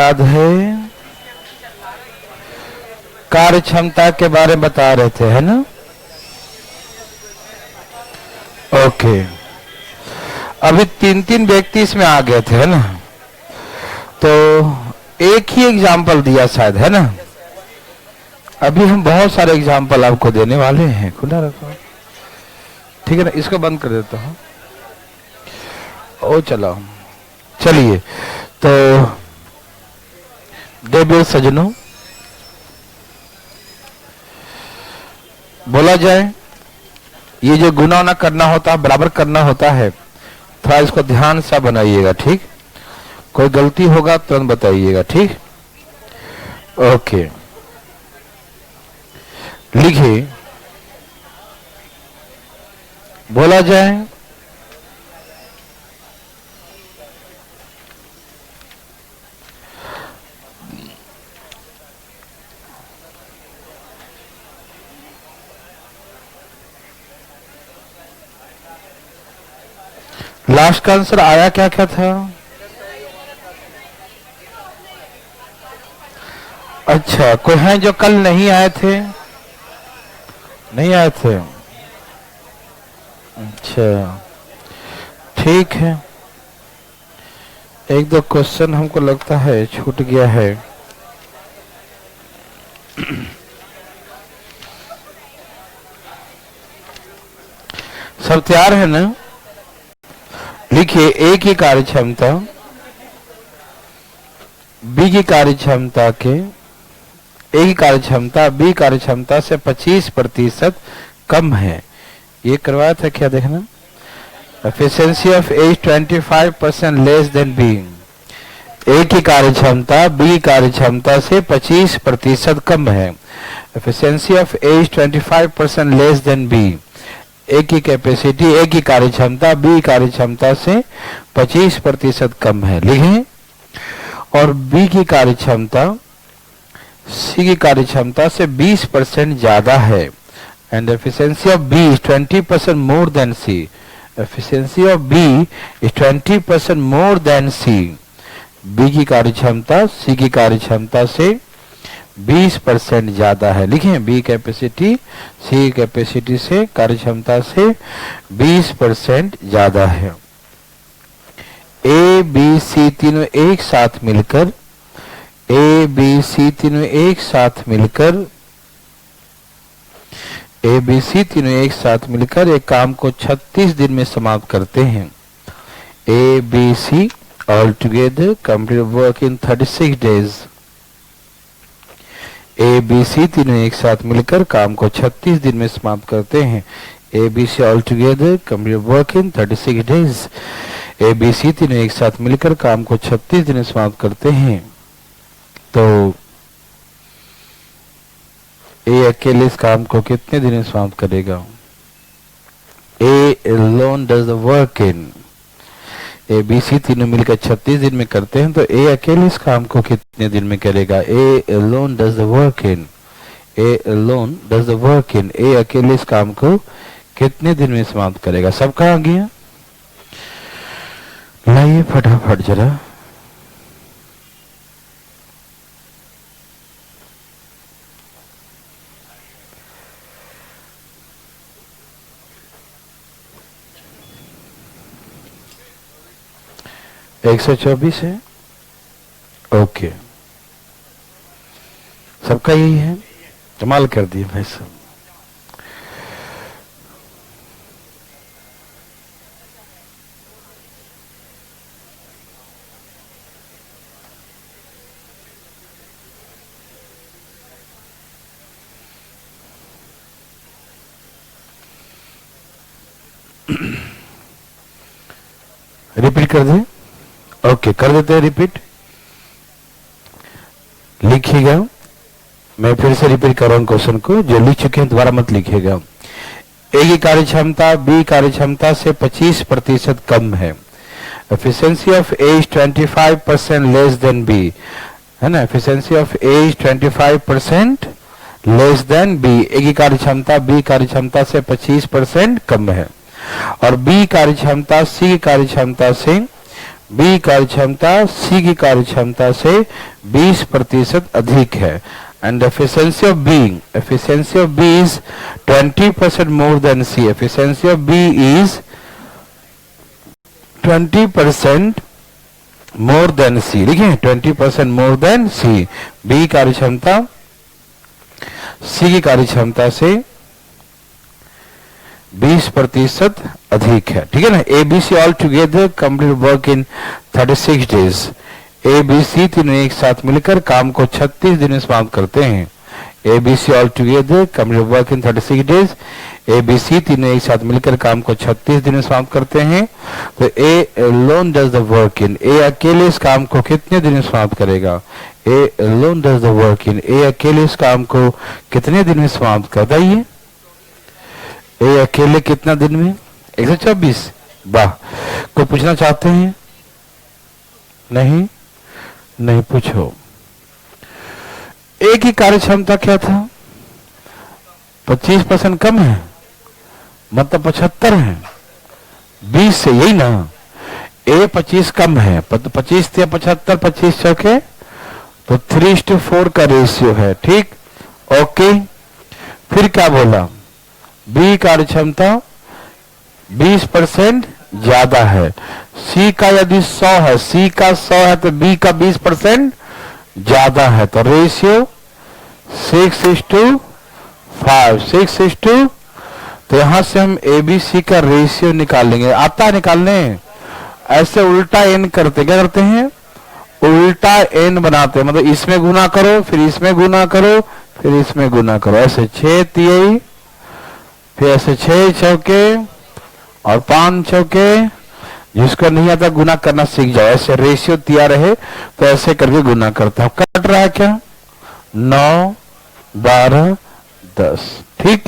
याद है कार्य क्षमता के बारे में बता रहे थे, है ना? ओके, अभी 3 व्यक्ति इसमें आ गए थे, है ना? तो एक ही एग्जाम्पल दिया शायद, है ना? अभी हम बहुत सारे एग्जाम्पल आपको देने वाले हैं। खुला रखो, ठीक है ना? इसको बंद कर देता हूँ। ओ चलो, चलिए तो देव सजनों, बोला जाए ये जो गुना ना करना होता है, बराबर करना होता है, थोड़ा इसको ध्यान से बनाइएगा, ठीक? कोई गलती होगा तुरंत बताइएगा, ठीक? ओके, लिखिए। बोला जाए लास्ट का आंसर आया क्या क्या था? अच्छा, कोई है जो कल नहीं आए थे? नहीं आए थे? अच्छा, ठीक है। एक दो क्वेश्चन हमको लगता है छूट गया है। सब तैयार है ना? लिखिए, ए की कार्य क्षमता बी की कार्य क्षमता के ए की कार्य क्षमता बी कार्य क्षमता से 25% कम है। ये करवाया था क्या? देखना, efficiency of A 25% less than B. A की कार्य क्षमता बी कार्य क्षमता से 25% कम है। Efficiency of A 25% less than B. A की कैपेसिटी, ए की कार्य क्षमता बी कार्य क्षमता से 25% कम है, लिखें। और बी की कार्य क्षमता सी की कार्य क्षमता से 20% ज्यादा है। And efficiency of B is 20% more than C. Efficiency of B is 20% more than C. B की कार्य क्षमता सी की कार्य क्षमता से 20% ज्यादा है, लिखें। बी कैपेसिटी सी कैपेसिटी से कार्य क्षमता से 20% ज्यादा है। ए बी सी तीनों एक साथ मिलकर ए बी सी तीनों एक साथ मिलकर ए बी सी तीनों एक साथ मिलकर एक काम को 36 दिन में समाप्त करते हैं। A B C all together complete work in 36 days. A B C तीनों एक साथ मिलकर काम को 36 दिन में समाप्त करते हैं। A B C all together complete work in 36 days. A B C तीनों एक साथ मिलकर काम को 36 दिन में समाप्त करते हैं। तो ए अकेले इस काम को कितने दिन में समाप्त करेगा? A alone does the work in। A B C तीनों मिलकर 36 दिन में करते हैं, तो ए अकेले इस काम को कितने दिन में करेगा? A alone does the work in। A alone does the work in। ए अकेले इस काम को कितने दिन में समाप्त करेगा? सबका आ गया? लाइए फटाफट जरा। एक 124 है। ओके, सबका यही है। कमाल कर दिए भाई साहब। रिपीट कर दें? ओके, कर देते हैं रिपीट। लिखिएगा, मैं फिर से रिपीट कर रहा हूं क्वेश्चन को। जो लिख चुके हैं दोबारा मत लिखिएगा। ए की कार्य क्षमता बी कार्य क्षमता से 25% कम है। Efficiency of A is 25% less than B, है ना? Efficiency of A is 25% less than B. A की कार्य क्षमता बी कार्य क्षमता से 25% कम है। और बी कार्य क्षमता सी की कार्य क्षमता से बी कार्य क्षमता सी की कार्य क्षमता से 20% अधिक है। And efficiency of B is 20% more than C. Efficiency of B is 20% more than C. लिखिए 20% मोर देन सी। बी कार्य क्षमता सी की कार्य क्षमता से 20% अधिक है। ठीक है ना। A B C all together complete work in 36 days. A B C तीनों एक साथ मिलकर काम को 36 दिन में समाप्त करते हैं। A B C all together complete work in 36 days. A B C तीनों एक साथ मिलकर काम को 36 दिन में समाप्त करते हैं। तो A alone does the work in. A अकेले इस काम को कितने दिन में समाप्त करेगा? A alone does the work in. A अकेले इस काम को कितने दिन में समाप्त करता है? ये अकेले कितना दिन में? 124। वाह। कोई पूछना चाहते हैं? नहीं पूछो। ए की कार्य क्षमता क्या था? 25% कम है, मतलब 75 है 20 से, यही ना। ए 25 कम है, 25 से 75, 25 चौके तो 3:4 का रेशियो है। ठीक, ओके। फिर क्या बोला? बी कार्य क्षमता 20% ज्यादा है। सी का यदि 100 है, सी का 100 है तो बी का 20% ज्यादा है। तो रेशियो 6:5, 6:2। तो यहां से हम ए बी सी का रेशियो निकालेंगे। आता है निकालने? ऐसे उल्टा एन करते, क्या करते हैं? उल्टा एन बनाते हैं। मतलब इसमें गुना करो, फिर इसमें गुना करो, फिर इसमें गुना करो। ऐसे 6 तिहाई, फिर ऐसे 6 चौके और 5 चौके। जिसको नहीं आता गुना करना सीख जाओ। ऐसे रेशियो दिया रहे तो ऐसे करके गुना करता हूं। कट रहा है क्या? 9, 12, 10। ठीक,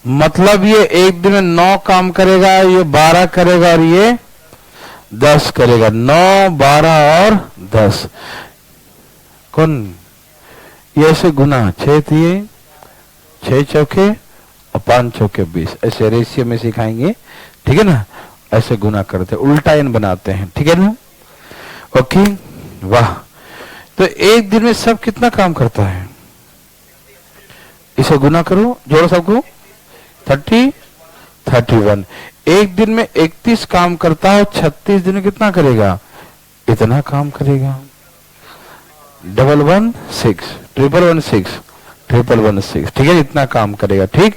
मतलब ये एक दिन में 9 काम करेगा, ये 12 करेगा और ये 10 करेगा। 9, 12 और 10 कौन? ये ऐसे गुना 6 दिए, 6 चौके और 5 चौके 20। ऐसे रेशियो में सिखाएंगे। ठीक है ना। ऐसे गुना करते, उल्टा एन बनाते हैं। ठीक है ना। ओके, वाह। तो एक दिन में सब कितना काम करता है? इसे गुना करो, जोड़ो सबको। 30, 31। एक दिन में 31 काम करता है, 36 दिन में कितना करेगा? इतना काम करेगा। 116, 116, 116। ठीक है, इतना काम करेगा। ठीक,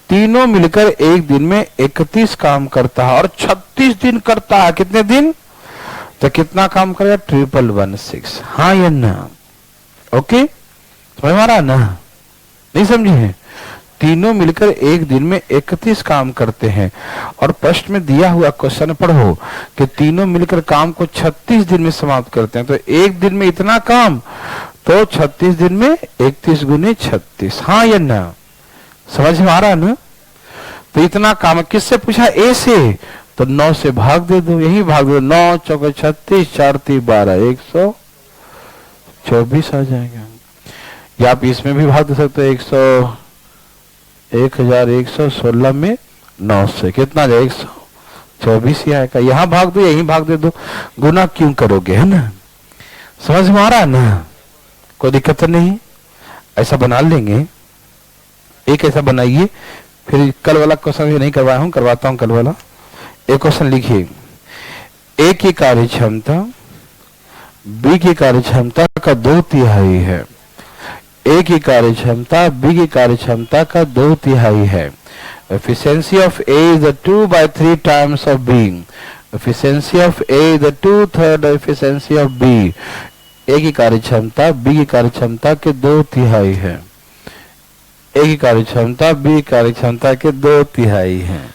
तीनों मिलकर एक दिन में 31 काम करता है और 36 दिन करता है। कितने दिन? तो कितना काम करेगा? 116। हाँ या ना? ओके, समझ में आ रहा ना? नहीं समझे? तीनों मिलकर एक दिन में 31 काम करते हैं। और प्रश्न में दिया हुआ क्वेश्चन पढ़ो कि तीनों मिलकर काम को 36 दिन में समाप्त करते हैं। तो एक दिन में इतना काम, तो 36 दिन में 31 गुने 36। हाँ या ना? समझ में आ रहा ना? तो इतना काम किससे पूछा? ए से। तो 9 से भाग दे दो, यही भाग दो। 9 चौके 36, 4 3 12, 124 आ जाएगा। या आप इसमें भी भाग दे सकते हो। 1116 में 9 से कितना जाए? 124 ही आएगा। यहां भाग दो, यही भाग दे दो। गुना क्यों करोगे? है ना? समझ में आ रहा है ना? कोई दिक्कत तो नहीं। ऐसा बना लेंगे। एक ऐसा बनाइए, फिर कल वाला क्वेश्चन भी नहीं करवाया हूं, करवाता हूं कल वाला। एक क्वेश्चन लिखिए। ए की कार्य क्षमता बी की कार्य क्षमता का 2/3 है। ए की कार्य क्षमता बी की कार्य क्षमता का 2/3 है। Efficiency of A is 2/3 times of B. Efficiency of A is 2/3 efficiency of B. A की कार्य क्षमता बी की कार्य क्षमता के 2/3 है। ए की कार्य क्षमता बी कार्य क्षमता के 2/3 है।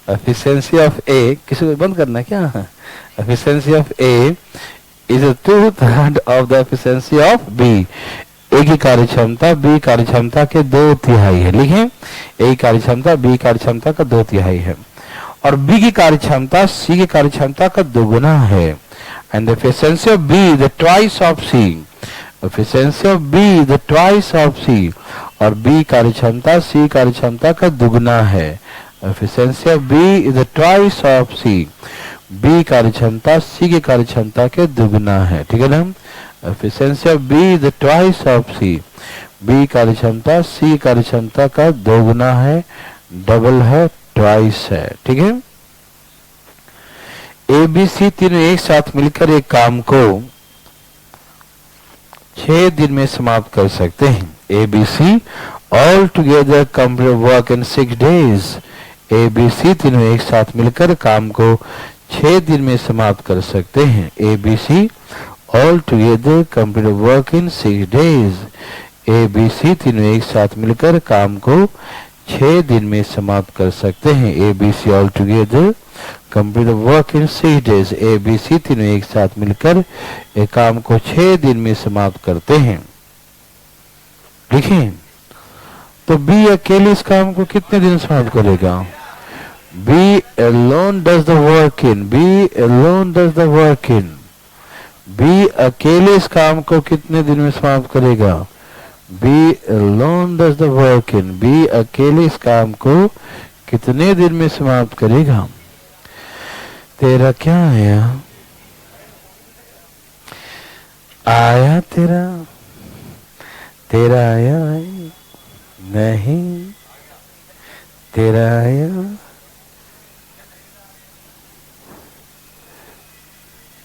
एफिशिएंसी ऑफ ए, किसी को बंद करना है क्या? Efficiency of A is 2/3 of the efficiency of B. A की कार्य क्षमता बी कार्य क्षमता के 2/3 है। लिखें, ए की कार्य क्षमता बी कार्य क्षमता का 2/3 है और बी की कार्य क्षमता सी की कार्य क्षमता का 2 है। And the efficiency of B the twice of C. Efficiency of B the twice of C. और बी कार्य क्षमता सी कार्य क्षमता का 2 है। Efficiency of B is the twice of C. B कार्य क्षमता सी की कार्य क्षमता के दुगना है, ठीक है ना। Efficiency of B is twice of C, B कार्य क्षमता सी कार्य क्षमता का दोगुना है, डबल है, ट्वाइस है, ठीक है। ए बी सी तीनों एक साथ मिलकर एक काम को 6 दिन में समाप्त कर सकते हैं। A B C all together complete work in 6 days, A B C तीनों एक साथ मिलकर काम को 6 दिन में समाप्त कर सकते हैं। A B C all together complete work in 6 days, A B C तीनों एक साथ मिलकर काम को 6 दिन में समाप्त कर सकते हैं। A B C all together complete work in 6 days, A B C तीनों एक साथ मिलकर एक काम को 6 दिन में समाप्त करते हैं। देखिए तो बी अकेले इस काम को कितने दिन समाप्त करेगा? B alone does the work in, B alone does the work in, B अकेले इस काम को कितने दिन में समाप्त करेगा? B alone does the work in, B अकेले इस काम को कितने दिन में समाप्त करेगा? तेरा क्या आया? आया तेरा, तेरा आया नहीं, तेरा आया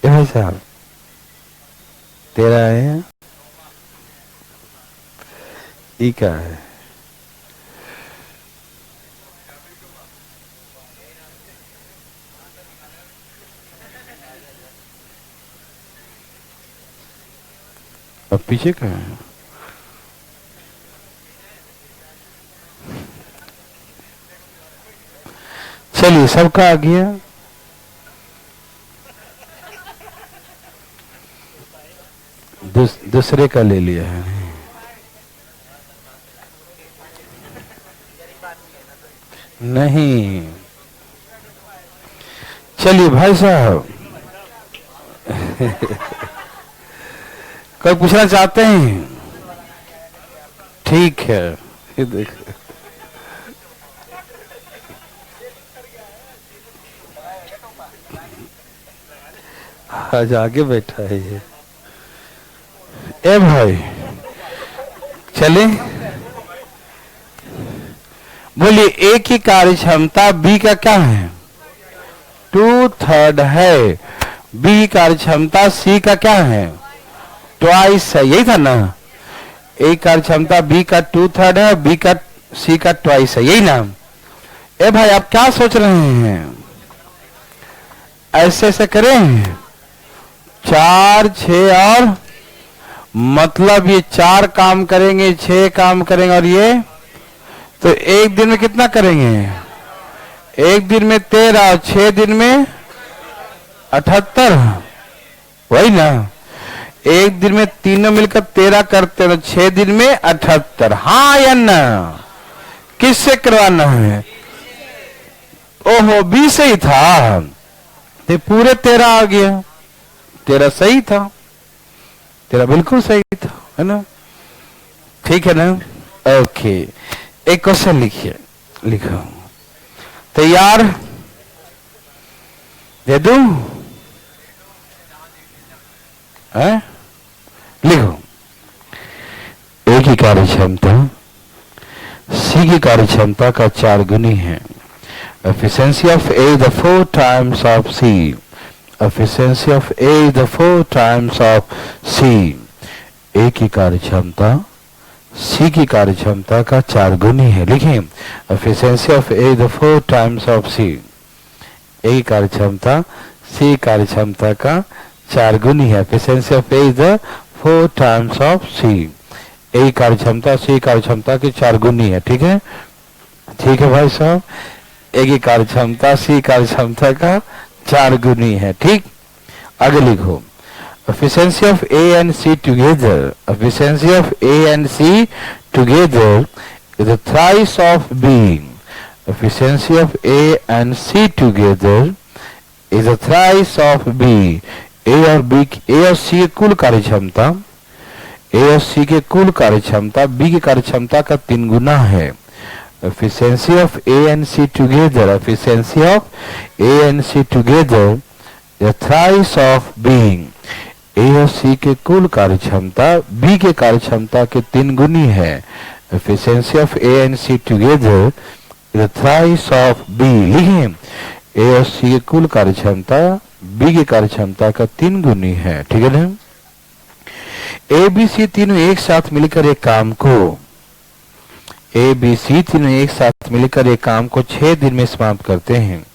भाई साहब, तेरा आया ई का है। अब पीछे का है। चलिए सबका आ गया। दूसरे का ले लिया है। नहीं चलिए भाई साहब कोई पूछना चाहते हैं? ठीक है, ये देखो आज आगे बैठा है ये। ए भाई चले बोलिए, ए की कार्य क्षमता बी का क्या है? 2/3 है। बी कार्य क्षमता सी का क्या है? ट्वाइस है, यही था ना। ए कार्य क्षमता बी का 2/3 है, बी का सी का ट्वाइस है, यही ना। ए भाई आप क्या सोच रहे हैं? ऐसे ऐसे करें 4 6 और मतलब ये 4 काम करेंगे, 6 काम करेंगे और ये तो एक दिन में कितना करेंगे? एक दिन में 13 और 6 दिन में 78, वही ना। एक दिन में तीनों मिलकर 13 करते हैं, 6 दिन में 78। हाँ या ना? किससे करवाना है? ओहो बी सही था, तो पूरे 13 आ गया। 13 सही था, 13 बिल्कुल सही था, है ना। ठीक है ना। ओके एक क्वेश्चन लिखिए, लिखो। तैयार? दे दूं? है? लिखो। ए की कार्य क्षमता सी की कार्य क्षमता का 4 गुनी है। Efficiency of A the 4 times of C, efficiency of A the 4 times of C. A की कार्य क्षमता सी की कार्य क्षमता का 4 गुनी है। लिखें efficiency of A the 4 times of C. A की कार्य क्षमता सी कार्य क्षमता का 4 गुनी है। Efficiency of A the 4 times of C. A कार्य क्षमता सी कार्य क्षमता की 4 गुनी है। ठीक है, ठीक है भाई साहब। ए की कार्य क्षमता सी कार्य क्षमता का 4 गुनी है। ठीक, आगे लिखो। Efficiency of A and C together, efficiency of A and C together is the thrice of B. Efficiency of A and C together is the thrice of B. A और C की कुल कार्य क्षमता, A और C के कुल कार्य क्षमता B की कार्य क्षमता का 3 गुना है। Efficiency of A and C together, efficiency of A and C together the thrice of being. A और सी के कुल कार्य क्षमता बी के कार्य क्षमता के 3 गुनी है। Efficiency of A and C together the thrice of B. लिखें, ए और सी की कुल कार्य क्षमता बी की कार्य क्षमता का 3 गुनी है। ठीक है ना। ए बी सी तीनों एक साथ मिलकर एक काम को ए बी सी तीनों एक साथ मिलकर एक काम को 6 दिन में समाप्त करते हैं।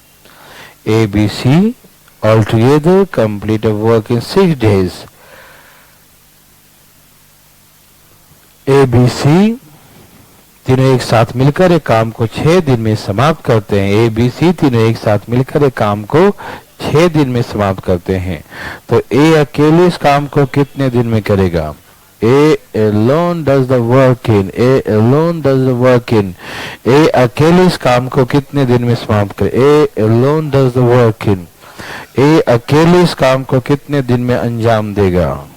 A B C all together complete work in 6 days। A B C तीनों एक साथ मिलकर एक काम को 6 दिन में समाप्त करते हैं। ए बी सी तीनों एक साथ मिलकर एक काम को 6 दिन में समाप्त करते हैं। तो ए अकेले इस काम को कितने दिन में करेगा? A alone does the work in। A alone does the work in। ए अकेले इस काम को कितने दिन में समाप्त करे? ए alone does the work in। ए अकेले इस काम को कितने दिन में अंजाम देगा?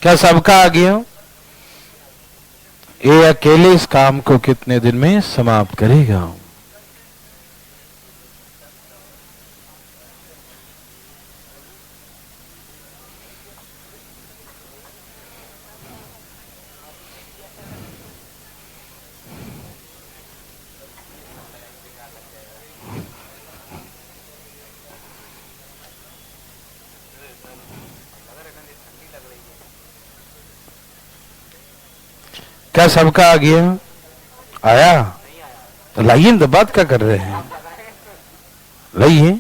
क्या सबका आ गया? ए अकेले इस काम को कितने दिन में समाप्त करेगा? क्या सबका आ गया? आया तो लाइए ना, तो बात क्या कर रहे हैं? लाइए।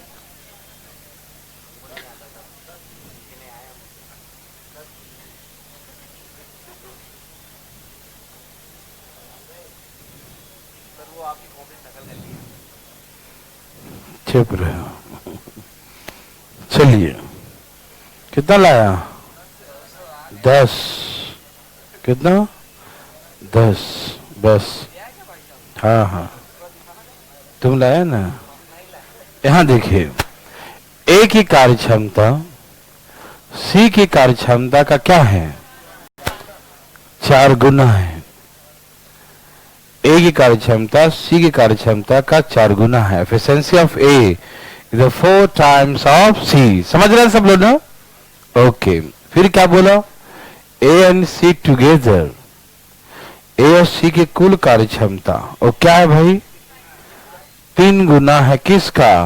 चुप रहे। चलिए, कितना लाया? 10। कितना? 10। बस। हाँ हाँ, तुम लाया ना। यहां देखिए, ए की कार्य क्षमता सी की कार्य क्षमता का क्या है? 4 गुना है। ए की कार्य क्षमता सी की कार्य क्षमता का 4 गुना है। Efficiency of A is 4 times of C. समझ रहे हैं सब लोग ना? ओके, फिर क्या बोला? ए एंड सी टुगेदर, ए और सी की कुल कार्य क्षमता और क्या है भाई? 3 गुना है। किसका?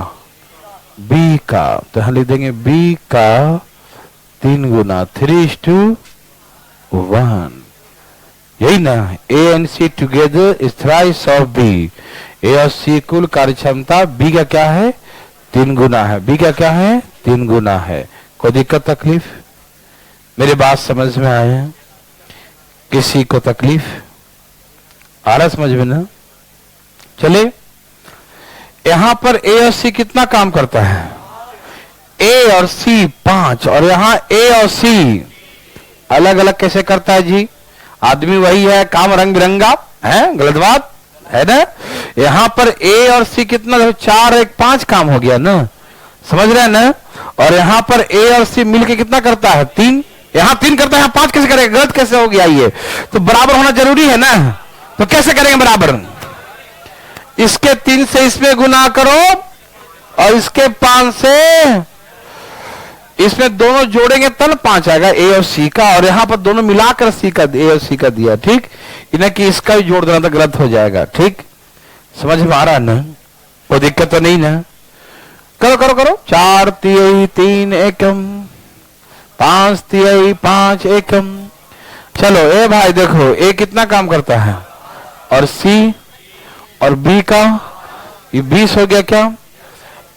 बी का। तो हम लिख देंगे बी का 3 गुना, 3:1। यही ना? A and C together is thrice of B. A और सी कुल कार्य क्षमता बी का क्या है? 3 गुना है। बी का क्या है? 3 गुना है। कोई दिक्कत तकलीफ? मेरी बात समझ में आया? किसी को तकलीफ आ रहा समझ में ना? चले, यहां पर ए और सी कितना काम करता है? ए और सी 5, और यहां ए और सी अलग अलग कैसे करता है जी? आदमी वही है, काम रंग बिरंगा है, गलत बात है ना? यहां पर ए और सी कितना? 4 1 5 काम हो गया ना? समझ रहे हैं ना? और यहां पर ए और सी मिलके कितना करता है? 3। यहां 3 करता है, यहां 5 कैसे करेगा? गलत कैसे हो गया ये? तो बराबर होना जरूरी है ना? तो कैसे करेंगे बराबर? इसके 3 से इसमें गुना करो और इसके 5 से इसमें दोनों जोड़ेंगे तब 5 आएगा ए और सी का। और यहां पर दोनों मिलाकर सी का, ए और सी का दिया। ठीक, इन्हें कि इसका भी जोड़ देना तो गलत हो जाएगा। ठीक, समझ में आ रहा ना? कोई दिक्कत तो नहीं ना? करो करो करो। 4 तिहाई 3 एकम, 5 तिहाई 5 एकम। चलो ए भाई देखो, ए कितना काम करता है और सी और बी का ये 20 हो गया। क्या?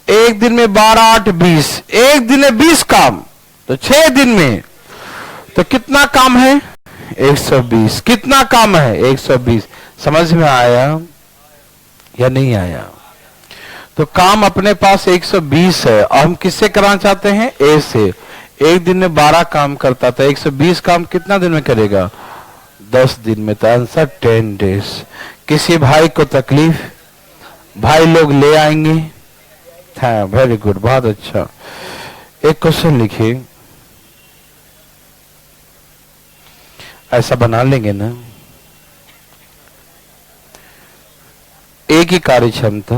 एक दिन में 12 8 20, एक दिन में 20 काम, तो 6 दिन में तो कितना काम है? 120। कितना काम है? 120। समझ में आया या नहीं आया? तो काम अपने पास 120 है और हम किससे कराना चाहते हैं? ए से। एक दिन में 12 काम करता था, 120 काम कितना दिन में करेगा? 10 दिन में। तो आंसर 10 days। किसी भाई को तकलीफ? भाई लोग ले आएंगे। हाँ, वेरी गुड, बहुत अच्छा। एक क्वेश्चन लिखिए, ऐसा बना लेंगे ना? एक ही कार्य क्षमता,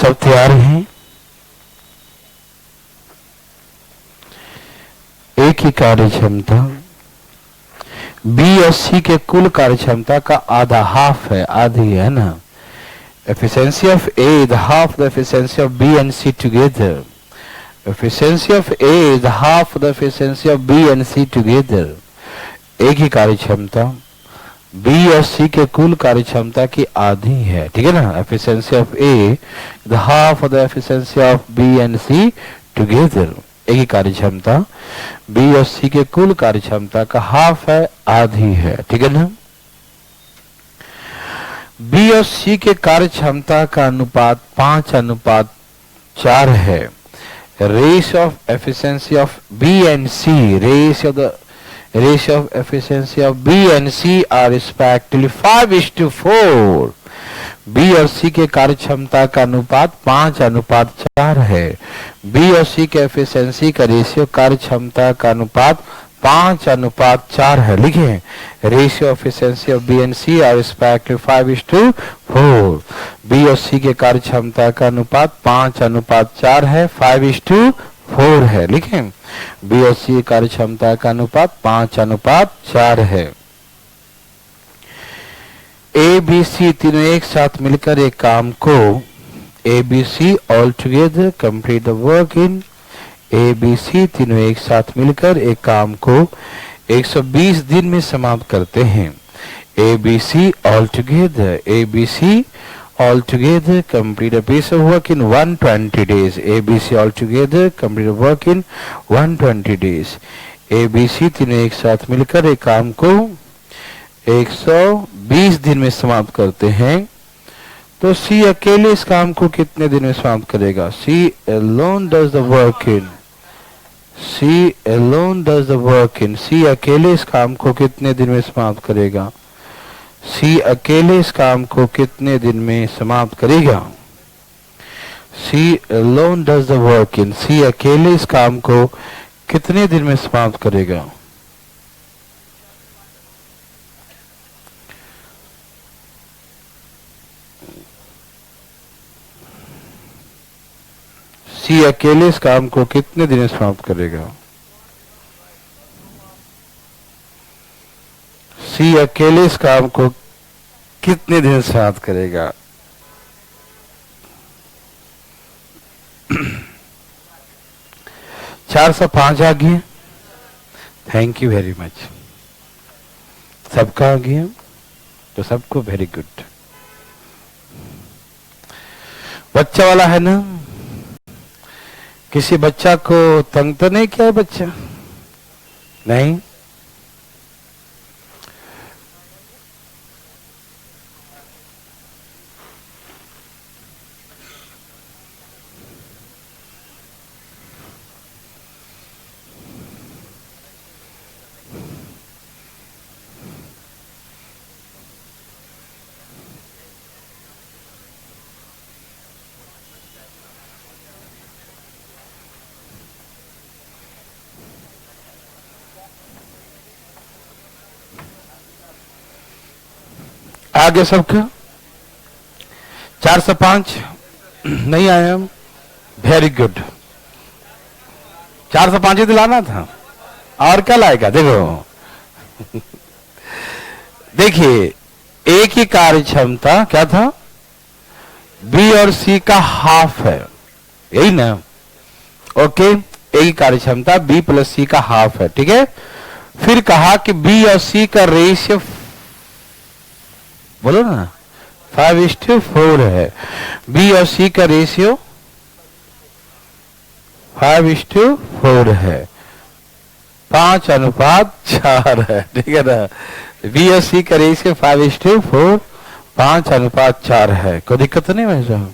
सब तैयार हैं? एक ही कार्य क्षमता बी और सी के कुल कार्य क्षमता का आधा, हाफ है, आधी है ना। efficiency of A is half the efficiency of B and C together. Efficiency of A is half the efficiency of B and C together. एक ही कार्य क्षमता B और C के कुल कार्य क्षमता की आधी है, ठीक है ना। efficiency of A is half of the efficiency of B and C together. एक ही कार्य क्षमता B और C के कुल कार्य क्षमता का हाफ है, आधी है, ठीक है ना। B और C के कार्य क्षमता का अनुपात 5:4 है। Ratio of efficiency of B and C, ratio of efficiency of B and C are respectively 5:4। B और C के कार्य क्षमता का अनुपात 5:4 है। B और C के एफिशिएंसी का रेशियो कार्य क्षमता का अनुपात 5:4 है। लिखें, ratio efficiency of B and C are respectively 5:4। B और C के कार्य क्षमता का अनुपात 5:4 है, 5:4 है। लिखें, B और C कार्य क्षमता का अनुपात 5:4 है। A, B, C तीनों एक साथ मिलकर एक काम को A, B, C all together complete the work in A, B, C तीनों एक साथ मिलकर एक काम को 120 दिन में समाप्त करते हैं। A, B, C all together, A, B, C all together complete a piece of work in 120 days. A, B, C all together complete a work in 120 days. A, B, C तीनों एक साथ मिलकर एक काम को 120 दिन में समाप्त करते हैं। तो C अकेले इस काम को कितने दिन में समाप्त करेगा? C alone does the work in, C alone does the work in, C अकेले इस काम को कितने दिन में समाप्त करेगा? C अकेले इस काम को कितने दिन में समाप्त करेगा? C alone does the work in, C अकेले इस काम को कितने दिन में समाप्त करेगा? C अकेले इस काम को कितने दिन में समाप्त करेगा? C अकेले इस काम को कितने दिन में समाप्त करेगा? चार सौ 5 आ गया। Thank you very much. सबका आ गया तो सबको वेरी गुड। बच्चा वाला है ना? किसी बच्चा को तंग तो नहीं किया है बच्चा? नहीं? आगे सबका 405 नहीं आया। Very good. 405 ही दिलाना था, और क्या लाएगा? देखो देखिए, एक ही कार्य क्षमता क्या था? बी और सी का हाफ है, यही ना? ओके, एक ही कार्य क्षमता बी प्लस सी का हाफ है, ठीक है। फिर कहा कि बी और सी का रेशियो बोलो ना 5:4 है। बी और सी का रेशियो 5:4 है, 5:4 है, ठीक है ना। बी और सी का रेशियो 5:4, 5:4 है। कोई दिक्कत तो नहीं भाई साहब?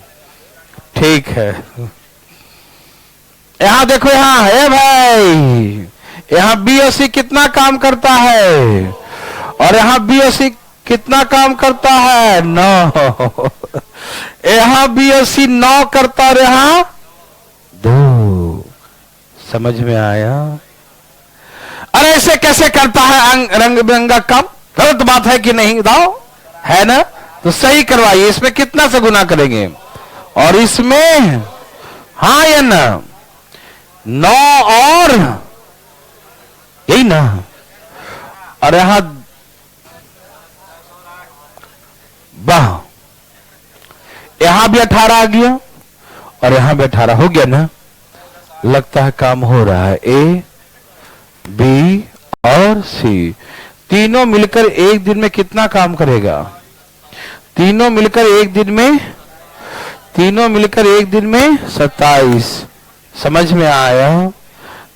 ठीक है। यहां देखो, यहां है भाई, यहां बी और सी कितना काम करता है, और यहां बी और सी कितना काम करता है? 9। यहां बी और सी 9 करता, और यहां 2। समझ में आया? अरे ऐसे कैसे करता है रंग बिरंगा काम? गलत बात है कि नहीं? बताओ, है ना? तो सही करवाइए, इसमें कितना से गुना करेंगे और इसमें, हाँ या ना? 9 और यही ना, और यहां वाह, यहां भी 18 आ गया और यहां भी 18 हो गया ना। लगता है काम हो रहा है। ए, बी और सी तीनों मिलकर एक दिन में कितना काम करेगा? तीनों मिलकर एक दिन में, तीनों मिलकर एक दिन में 27। समझ में आया?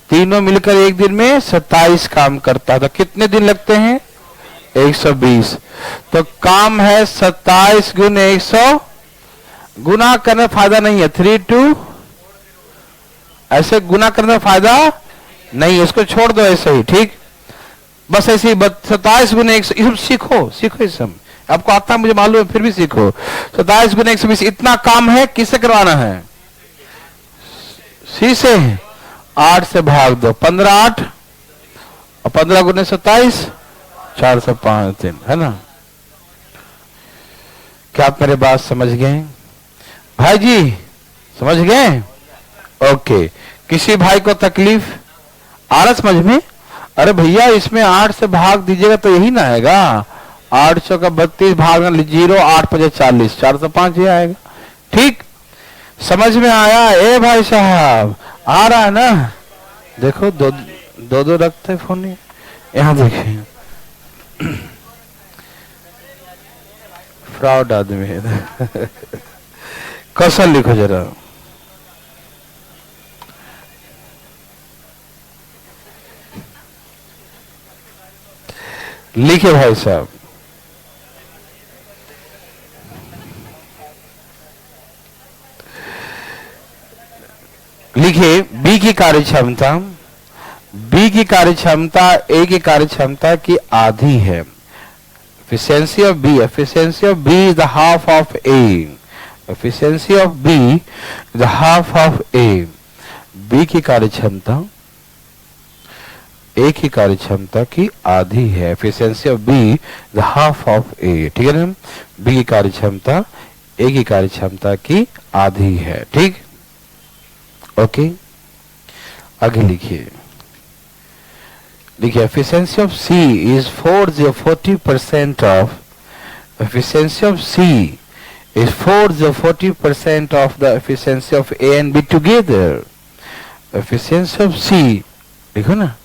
तीनों मिलकर एक दिन में 27 काम करता है। तो कितने दिन लगते हैं? 120। तो काम है 27 गुने 100, गुना करने फायदा नहीं है। 3 2, ऐसे गुना करने फायदा नहीं है, इसको छोड़ दो ऐसे ही, ठीक? बस ऐसे ही 27 गुने 100, सीखो सीखो इस समय, आपको आता मुझे मालूम है फिर भी सीखो। 27 गुने 120 इतना काम है, किससे करवाना है? सी से। 8 से भाग दो, 15 8 और 15 गुने 27, 405 दिन, है ना? क्या आप मेरे बात समझ गए भाई जी? समझ गए? ओके। किसी भाई को तकलीफ आ रहा समझ में? अरे भैया इसमें 8 से भाग दीजिएगा तो यही ना आएगा। 800 का 32 भाग 0, 8 5 40, 405 ये आएगा। ठीक, समझ में आया? ए भाई साहब आ रहा है ना? देखो दो दो, दो रखते फोन, यहां देखिए फ्रॉड आदमी है। क्वेश्चन लिखो जरा। लिखे भाई साहब। लिखिए बी की कार्यक्षमता, बी की कार्यक्षमता ए की कार्यक्षमता की आधी है। efficiency of B, efficiency of B is the half of A. efficiency of B is the half of A. B की कार्यक्षमता A की कार्यक्षमता की आधी है। efficiency of B is the half of A. ठीक है ना? B की कार्यक्षमता A की कार्यक्षमता की आधी है। ठीक, ओके। आगे लिखिए, देखिए efficiency of C is 40% of, efficiency of C is 40% of the efficiency of A and B together. efficiency of C, देखो ना,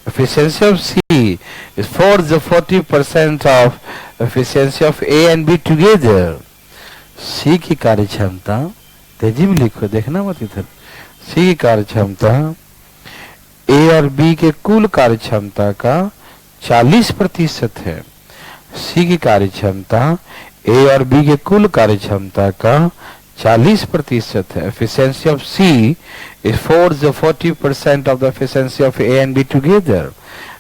efficiency of C is 40% of efficiency of A and B together. C की कार्यक्षमता, तेजी में लिखो, देखना मत इधर। C की कार्यक्षमता A और B के कुल कार्यक्षमता का 40% है। C की कार्यक्षमता A और B के कुल कार्यक्षमता का 40% है। efficiency of C is 40% of the efficiency of A and B together.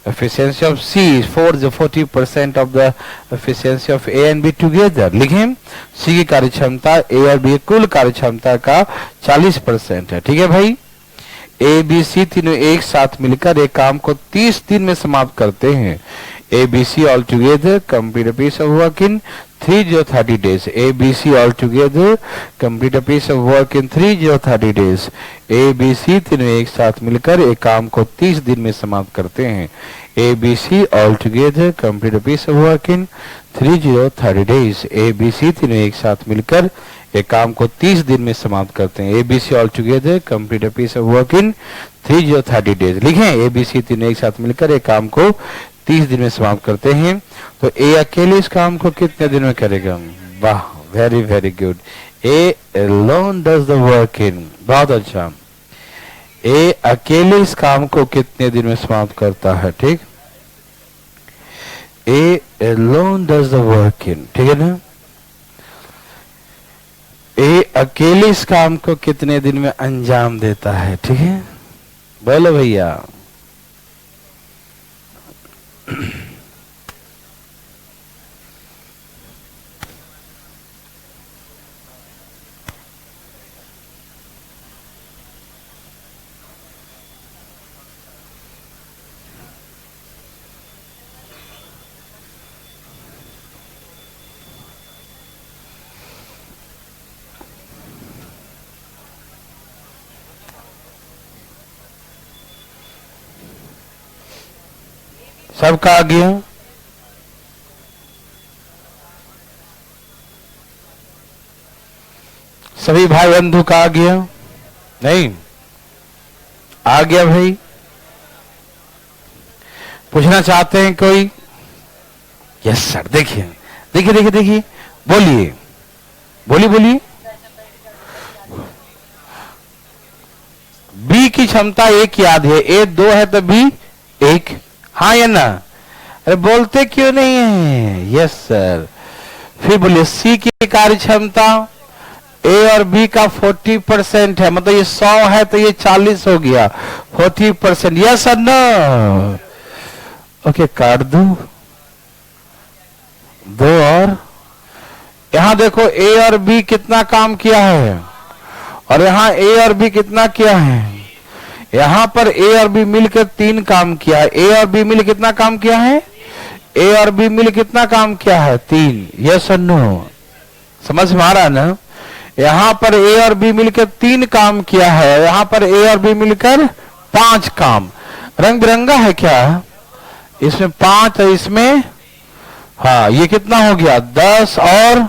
efficiency of C is 40% of the efficiency of A and B together. लिखें, C की कार्यक्षमता A और B के कुल कार्यक्षमता का 40% है। ठीक है भाई? ए बी सी तीनों एक साथ मिलकर एक काम को 30 दिन में समाप्त करते हैं। A B C all together complete a piece of work in 30 days. A B C all together complete a piece of work in 30 days. A B C तीनों एक साथ मिलकर एक काम को 30 दिन में समाप्त करते हैं। A B C all together complete a piece of work in 30 days. A B C तीनों एक साथ मिलकर एक काम को 30 दिन में समाप्त करते हैं। ABC all together complete a piece of work in 30 days. लिखें, ABC तीनों एक साथ मिलकर एक काम को 30 दिन में समाप्त करते हैं। तो A अकेले इस काम को कितने दिन में करेगा? वाह, very very good. A alone does the work in, बहुत अच्छा। A अकेले इस काम को कितने दिन में समाप्त करता है? ठीक, A alone does the work in, ठीक है ना? ए अकेले इस काम को कितने दिन में अंजाम देता है? ठीक है, बोलो भैया। सबका आ गया? सभी भाई बंधु का आ गया? नहीं आ गया भाई? पूछना चाहते हैं कोई? Yes sir. देखिए देखिए देखिए देखिए, बोलिए बोलिए बोलिए। बी की क्षमता एक याद है, ए दो है तो बी एक, हाँ या ना? अरे बोलते क्यों नहीं है? Yes sir. फिर बोलिए सी की कार्य क्षमता ए और बी का 40% है, मतलब ये 100 है तो ये 40 हो गया, 40%। यस और नो? ओके काट दो, दो और यहां देखो ए और बी कितना काम किया है, और यहां ए और बी कितना किया है। यहां पर ए और बी मिलकर 3 काम किया है। ए और बी मिल कितना काम किया है? ए और बी मिल कितना काम किया है? 3। यस और नो? समझ में आ रहा है ना? यहां पर ए और बी मिलकर 3 काम किया है, यहां पर ए और बी मिलकर 5 काम। रंग बिरंगा है क्या? इसमें 5 है, इसमें हाँ, ये कितना हो गया? 10 और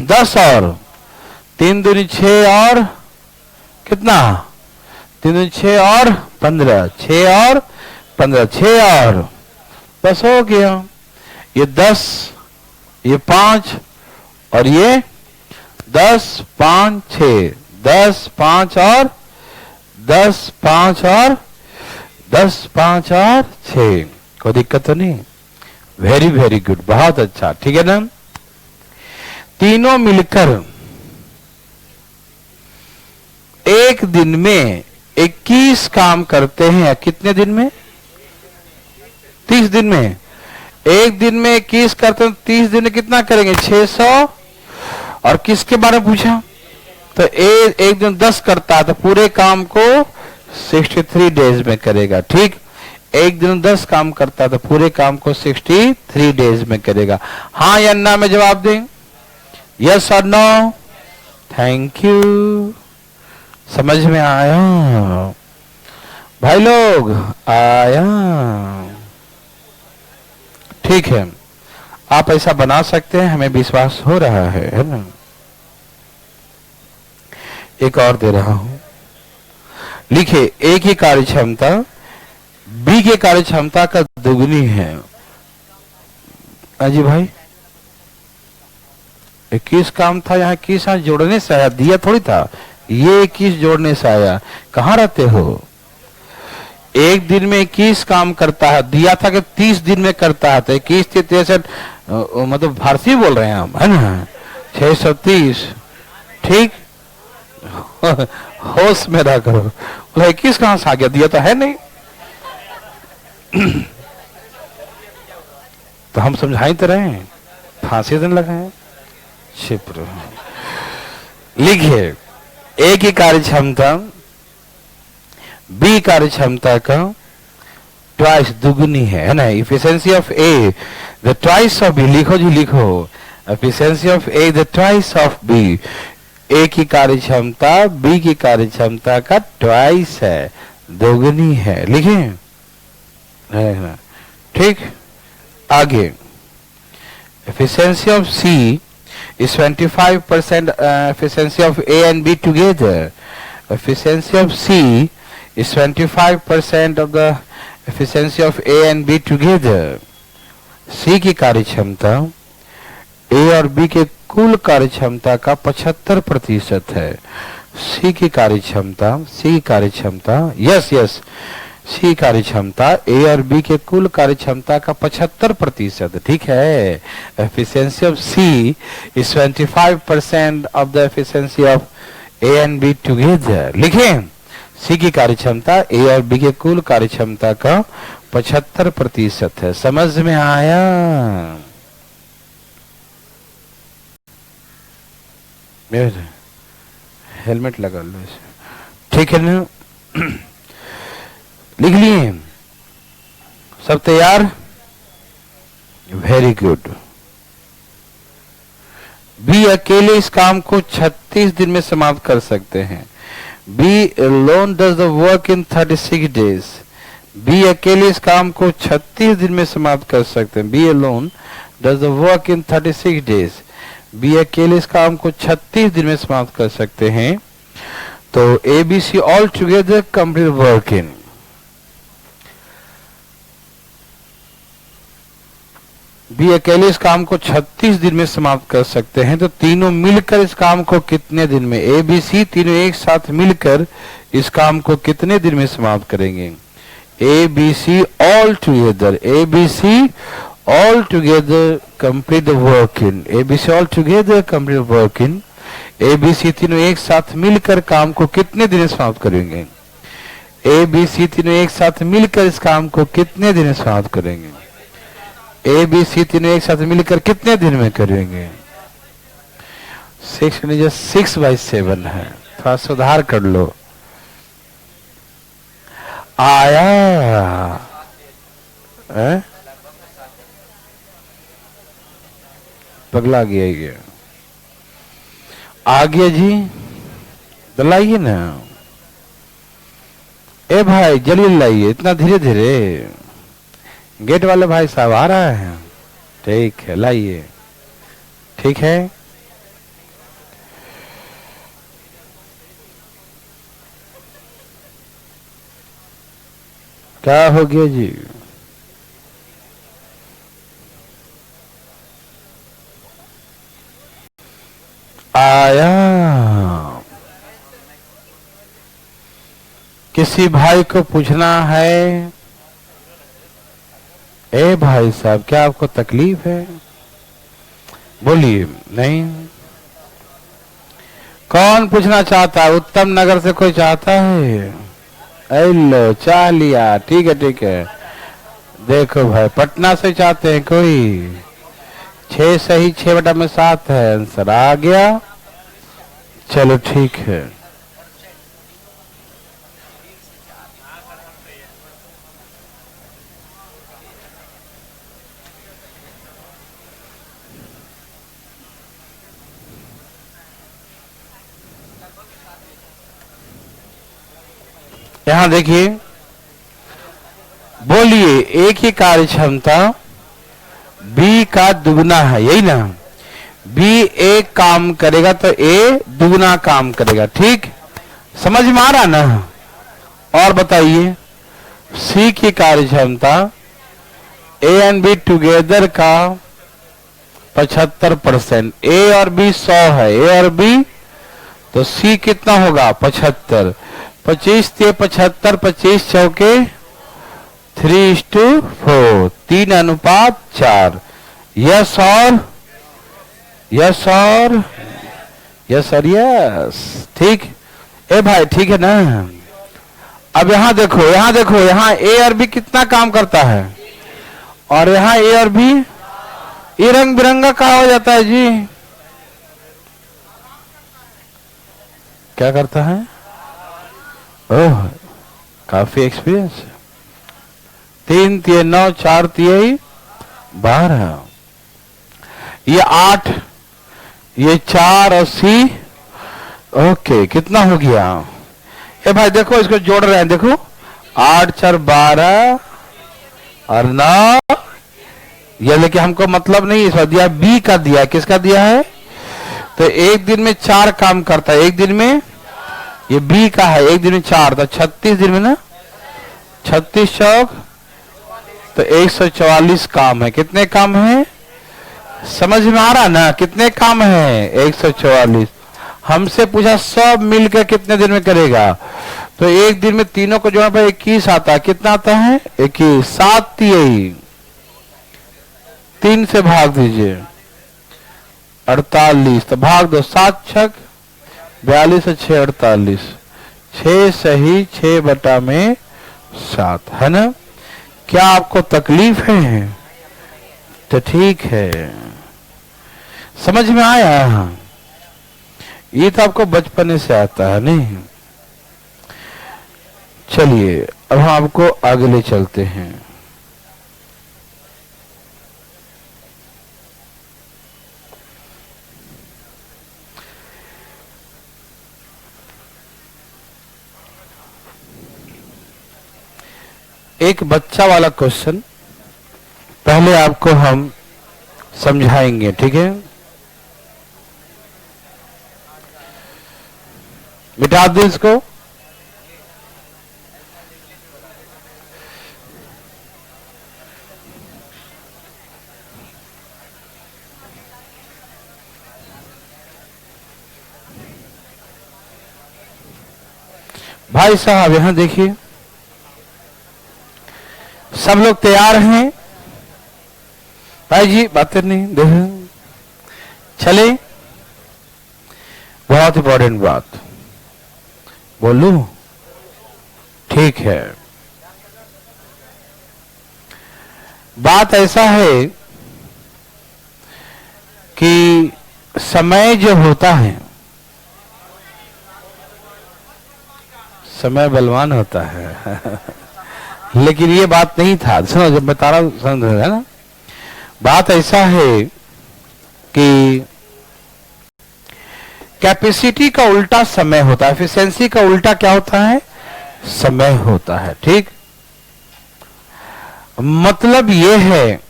10 और 3 दूनी 6 और कितना? 3 दूनी 6 और 15, 6 और 15, 6 और 10 हो गया। ये 10, ये 5 और ये 10, 5, 6, 10, 5 और 10, 5 और 10, 5 और 6। कोई दिक्कत तो नहीं? वेरी वेरी गुड, बहुत अच्छा। ठीक है ना? तीनों मिलकर एक दिन में 21 काम करते हैं। कितने दिन में? 30 दिन में। एक दिन में 21 करते हैं, 30 दिन में कितना करेंगे? 600। और किसके बारे में पूछा? तो एक दिन 10 करता है तो पूरे काम को 63 डेज में करेगा। ठीक, एक दिन 10 काम करता है तो पूरे काम को 63 डेज में करेगा। हाँ या ना में जवाब दें? यस और नो? Thank you. समझ में आया भाई लोग? आया? ठीक है, आप ऐसा बना सकते हैं, हमें विश्वास हो रहा है ना? एक और दे रहा हूं, लिखिए ए की कार्य क्षमता बी की कार्य क्षमता का दुगनी है। अजी भाई 21 काम था, यहाँ 21 जोड़ने से आया, दिया थोड़ी था। ये 21 जोड़ने से आया। कहाँ रहते हो? एक दिन में 21 काम करता है, दिया था कि 30 दिन में करता है, तो 21 से 63, मतलब फारसी बोल रहे हैं हम, है ना? 630। ठीक, होश में रहा करो। 21 कहां से आ गया? दिया तो है नहीं। तो हम समझाई तो रहे हैं, फांसी देने लगे हैं। छिप लिखिए ए की कार्य क्षमता बी कार्य क्षमता का ट्वाइस दुगनी है ना? Efficiency of A the twice of B. लिखो जी लिखो, efficiency of A the twice of B. A की कार्य क्षमता बी की कार्य क्षमता का ट्वाइस है, दोगुनी है। लिखें? ठीक, आगे efficiency of C is 25% efficiency of A and B together. Efficiency of C is 25% of the efficiency of A and B together. C की कार्य क्षमता A और B के कुल कार्य क्षमता का 75% है। C की कार्य क्षमता यस यस सी कार्य क्षमता ए और बी के कुल कार्य क्षमता का 75%। ठीक है, efficiency of C is 25% of the efficiency of A and B together. लिखें, सी की कार्य क्षमता ए और बी के कुल कार्य क्षमता का 75% है। समझ में आया? हेलमेट लगा लो इसे, ठीक है ना? लिख लिए? सब तैयार? Very good. बी अकेले इस काम को 36 दिन में समाप्त कर सकते हैं। B alone does the work in 36 days. B अकेले इस काम को 36 दिन में समाप्त कर सकते हैं। B alone does the work in 36 days. B अकेले इस काम को 36 दिन में समाप्त कर सकते हैं। तो A B C all together complete work in. B अकेले इस काम को 36 दिन में समाप्त कर सकते हैं। तो तीनों मिलकर इस काम को कितने दिन में, ए बी सी तीनों एक साथ मिलकर इस काम को कितने दिन में समाप्त करेंगे? A B C all together, A B C all together complete the work in, A B C all together complete work in. A B C तीनों एक साथ मिलकर काम को कितने दिन में समाप्त करेंगे? ए बी सी तीनों एक साथ मिलकर इस काम को कितने दिन में समाप्त करेंगे? ए बी सी तीनों एक साथ मिलकर कितने दिन में करेंगे? 6/7 है, थोड़ा सुधार कर लो। आया है? पगला गया ये, आ गया जी, दलाइए ना। ए भाई जल्दी लाइए, इतना धीरे धीरे। गेट वाले भाई साहब आ रहा है, ठीक है लाइए, ठीक है। क्या हो गया जी? आया, किसी भाई को पूछना है? ए भाई साहब क्या आपको तकलीफ है? बोलिए। नहीं, कौन पूछना चाहता है? उत्तम नगर से कोई चाहता है? लो चाह लिया, ठीक है ठीक है। देखो भाई पटना से चाहते हैं कोई? 6 सही 6/7 है आंसर, आ गया। चलो ठीक है। यहां देखिए, बोलिए एक ही कार्य क्षमता बी का दुगना है, यही ना? बी एक काम करेगा तो ए दुगना काम करेगा, ठीक? समझ में आ रहा ना? और बताइए, सी की कार्य क्षमता ए एंड बी टुगेदर का 75%, ए और बी 100 है, ए और बी, तो सी कितना होगा? 75। 25 से 75, 25 चौके 3:4, 3:4। यस और यस और यस और यस, ठीक? ए भाई ठीक है ना? अब यहां देखो, यहां देखो, यहां ए और बी कितना काम करता है, और यहां ए और बी, ये रंग बिरंगा कहा हो जाता है जी? क्या करता है? ओह, काफी एक्सपीरियंस है। 3 3 9, 4 3 12, ये 8, ये 4 और सी, ओके कितना हो गया? ए भाई देखो, इसको जोड़ रहे हैं, देखो 8 4 12 और 9, ये लेकिन हमको मतलब नहीं, इसका दिया बी का दिया, किसका दिया है? तो एक दिन में 4 काम करता है, एक दिन में, ये बी का है, एक दिन में 4, तो 36 दिन में ना, 36 चौक तो 144 काम है। कितने काम है? समझ में आ रहा ना? कितने काम है? 144। हमसे पूछा सब मिलकर कितने दिन में करेगा, तो एक दिन में तीनों को जोड़ने पर 21 आता है। कितना आता है? 21। 7 3 से भाग दीजिए, 48, तो भाग दो, 7 छक 42 और 6 48, 6 सही 6/7 है ना? क्या आपको तकलीफ है? तो ठीक है, समझ में आया? ये तो आपको बचपन से आता है नहीं? चलिए अब हम आपको आगे ले चलते हैं। एक बच्चा वाला क्वेश्चन पहले आपको हम समझाएंगे, ठीक है? मिटा दो इसको। भाई साहब यहां देखिए, सब लोग तैयार हैं? भाई जी बातें नहीं देखो, चले। बहुत इंपॉर्टेंट बात बोलूं? ठीक है। बात ऐसा है कि समय जो होता है, समय बलवान होता है लेकिन ये बात नहीं था, सुनो जब बता रहा हूं समझ है ना। बात ऐसा है कि कैपेसिटी का उल्टा समय होता है, एफिशिएंसी का उल्टा क्या होता है? समय होता है, ठीक? मतलब यह है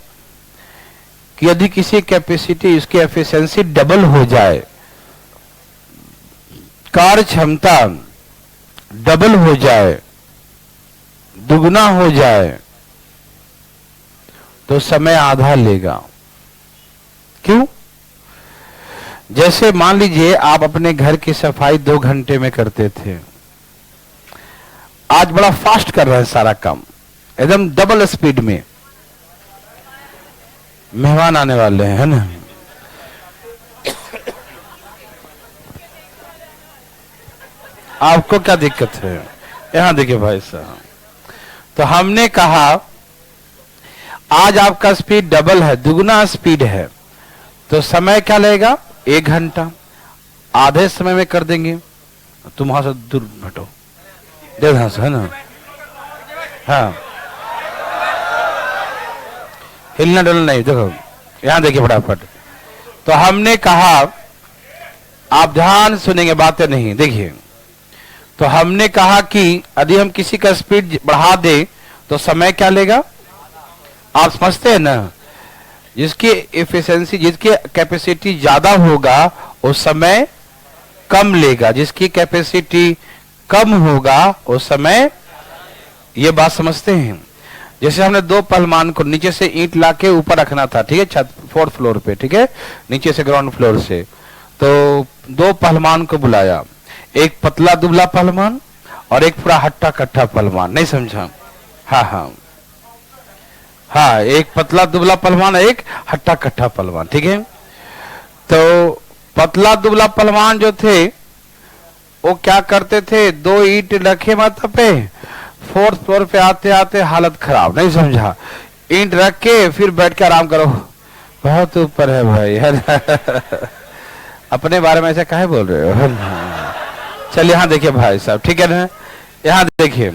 कि यदि किसी कैपेसिटी, उसकी एफिशिएंसी डबल हो जाए, कार्य क्षमता डबल हो जाए, दुगना हो जाए, तो समय आधा लेगा। क्यों? जैसे मान लीजिए आप अपने घर की सफाई 2 घंटे में करते थे, आज बड़ा फास्ट कर रहे हैं सारा काम, एकदम डबल स्पीड में। मेहमान आने वाले हैं, है ना? आपको क्या दिक्कत है? यहां देखिए भाई साहब, तो हमने कहा आज आपका स्पीड डबल है, दुगना स्पीड है, तो समय क्या लगेगा? 1 घंटा। आधे समय में कर देंगे। तुम वहां से दूर हटो, देर से, है ना? हाँ, हिलना डुलना नहीं। देखो यहां देखिए फटाफट। तो हमने कहा, आप ध्यान सुनेंगे, बातें नहीं। देखिए, तो हमने कहा कि यदि हम किसी का स्पीड बढ़ा दे तो समय क्या लेगा? आप समझते हैं ना? जिसकी एफिशिएंसी, जिसकी कैपेसिटी ज्यादा होगा वो समय कम लेगा, जिसकी कैपेसिटी कम होगा वो समय। ये बात समझते हैं? जैसे हमने 2 पहलवान को नीचे से ईंट लाके ऊपर रखना था, ठीक है, छत 4th फ्लोर पे, ठीक है, नीचे से ग्राउंड फ्लोर से। तो 2 पहलवान को बुलाया, एक पतला दुबला पहलवान और एक पूरा हट्टा कट्टा पहलवान। नहीं समझा? हाँ हाँ हाँ, एक पतला दुबला पहलवान, एक हट्टा कट्टा पहलवान, ठीक है। तो पतला दुबला पहलवान जो थे वो क्या करते थे, 2 ईंट रखे माथा पे, 4th फ्लोर पे आते आते हालत खराब। नहीं समझा? ईंट रख के फिर बैठ के आराम करो, बहुत ऊपर है भाई, है ना? अपने बारे में ऐसा काहे बोल रहे हो? चल यहाँ देखिए भाई साहब, ठीक है ना? यहाँ देखिए,